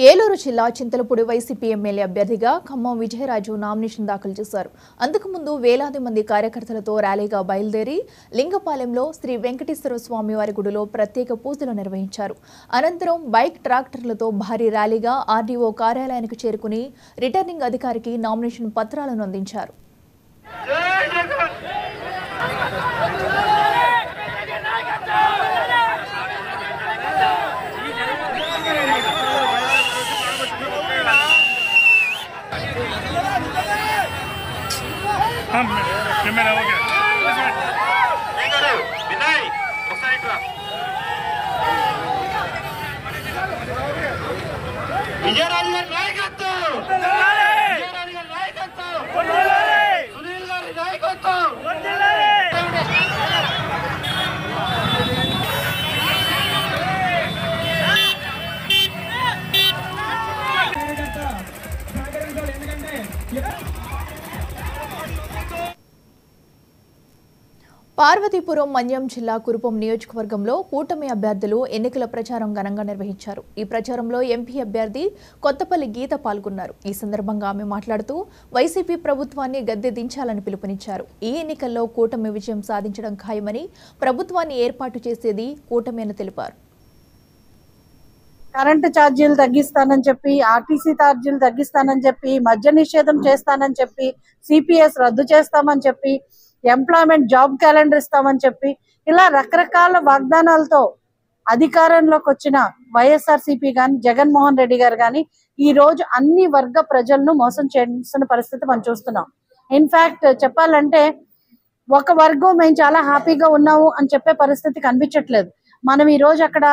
ఏలూరు జిల్లా Chintalapudi YCP MLA అభ్యర్థిగా Khammam Vijayaraju nomination దాఖలు చేశారు. అంతకుముందు వేలాది మంది కార్యకర్తలతో ర్యాలీగా బయలుదేరి లింగపాలెంలో శ్రీ వెంకటేశ్వర స్వామి వారి గుడిలో ప్రత్యేక పూజలు నిర్వహించారు. అనంతరం బైక్ ట్రాక్టర్లతో భారీ ర్యాలీగా ఆర్డీఓ కార్యాలయానికి చేరుకుని రిటర్నింగ్ అధికారికి నామినేషన్ పత్రాలను అందించారు. విజయరాజు గారి నాయకత్వం, విజయరాజు గారి నాయకత్వం, సునీల్ గారి నాయకత్వం. పార్వతీపురం మన్యం జిల్లా కురుపం నియోజకవర్గంలో కూటమి అభ్యర్థులు ఎన్నికల ప్రచారం ఘనంగా నిర్వహించారు. ఈ ప్రచారంలో ఎంపీ అభ్యర్థి కొత్తపల్లి గీత పాల్గొన్నారు. ఈ సందర్భంగా ఆమె మాట్లాడుతూ వైసీపీ ప్రభుత్వాన్ని గద్దె దించాలని పిలుపునిచ్చారు. ఈ ఎన్నికల్లో కూటమి విజయం సాధించడం ఖాయమని, ప్రభుత్వాన్ని ఏర్పాటు చేసేది కూటమి అని తెలిపారు. కరెంటు ఛార్జీలు తగ్గిస్తానని చెప్పి, ఆర్టీసీ ఛార్జీలు తగ్గిస్తానని చెప్పి, మద్య నిషేధం చేస్తానని చెప్పి, సిపిఎస్ రద్దు చేస్తామని చెప్పి, ఎంప్లాయ్మెంట్ జాబ్ క్యాలెండర్ ఇస్తామని చెప్పి, ఇలా రకరకాల వాగ్దానాలతో అధికారంలోకి వచ్చిన వైఎస్ఆర్సీపీ గాని, జగన్మోహన్ రెడ్డి గారు గాని ఈ రోజు అన్ని వర్గ ప్రజలను మోసం చేస్తున్న పరిస్థితి మనం చూస్తున్నాం. ఇన్ఫాక్ట్ చెప్పాలంటే ఒక వర్గం మేము చాలా హ్యాపీగా ఉన్నాము అని చెప్పే పరిస్థితి కనిపించట్లేదు. మనం ఈ రోజు అక్కడ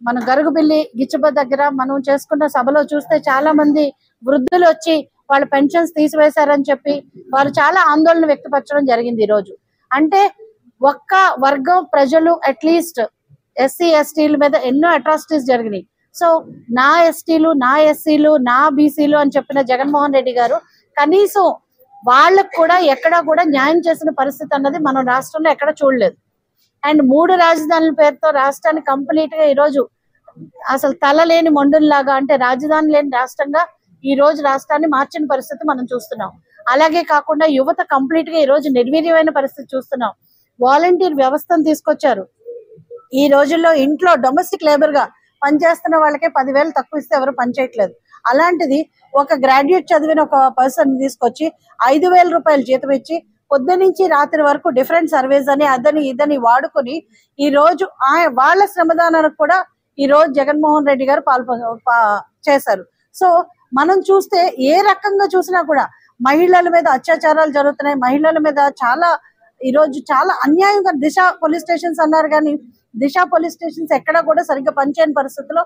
మన గరుగుబిల్లి గిచ్చబ దగ్గర మనం చేసుకున్న సభలో చూస్తే చాలా మంది వృద్ధులు వచ్చి వాళ్ళ పెన్షన్స్ తీసివేశారని చెప్పి వారు చాలా ఆందోళన వ్యక్తపరచడం జరిగింది. ఈ రోజు అంటే ఒక్క వర్గం ప్రజలు అట్లీస్ట్ ఎస్సీ ఎస్టీల మీద ఎన్నో అట్రాసిటీస్ జరిగినాయి. సో నా ఎస్టీలు, నా ఎస్సీలు, నా బీసీలు అని చెప్పిన జగన్మోహన్ రెడ్డి గారు కనీసం వాళ్ళకు కూడా ఎక్కడా కూడా న్యాయం చేసిన పరిస్థితి అన్నది మనం రాష్ట్రంలో ఎక్కడ చూడలేదు. అండ్ 3 రాజధానుల పేరుతో రాష్ట్రాన్ని కంప్లీట్ గా ఈరోజు అసలు తల లేని మొండుల్లాగా, అంటే రాజధాని లేని రాష్ట్రంగా ఈ రోజు రాష్ట్రాన్ని మార్చిన పరిస్థితి మనం చూస్తున్నాం. అలాగే కాకుండా యువత కంప్లీట్ గా ఈ రోజు నిర్వీర్యమైన పరిస్థితి చూస్తున్నాం. వాలంటీర్ వ్యవస్థను తీసుకొచ్చారు. ఈ రోజుల్లో ఇంట్లో డొమెస్టిక్ లేబర్ గా పనిచేస్తున్న వాళ్ళకే 10,000 తక్కువ ఇస్తే ఎవరు పనిచేయట్లేదు. అలాంటిది ఒక గ్రాడ్యుయేట్ చదివిన ఒక పర్సన్ తీసుకొచ్చి 5,000 రూపాయలు జీతం ఇచ్చి పొద్దు నుంచి రాత్రి వరకు డిఫరెంట్ సర్వేస్ అని అదని ఇదని వాడుకొని ఈ రోజు వాళ్ళ శ్రమదానానికి కూడా ఈ రోజు జగన్మోహన్ రెడ్డి గారు చేశారు. సో మనం చూస్తే ఏ రకంగా చూసినా కూడా మహిళల మీద అత్యాచారాలు జరుగుతున్నాయి. మహిళల మీద ఈ రోజు చాలా అన్యాయంగా దిశ పోలీస్ స్టేషన్స్ అన్నారు, కానీ దిశ పోలీస్ స్టేషన్స్ ఎక్కడా కూడా సరిగ్గా పనిచేయని పరిస్థితిలో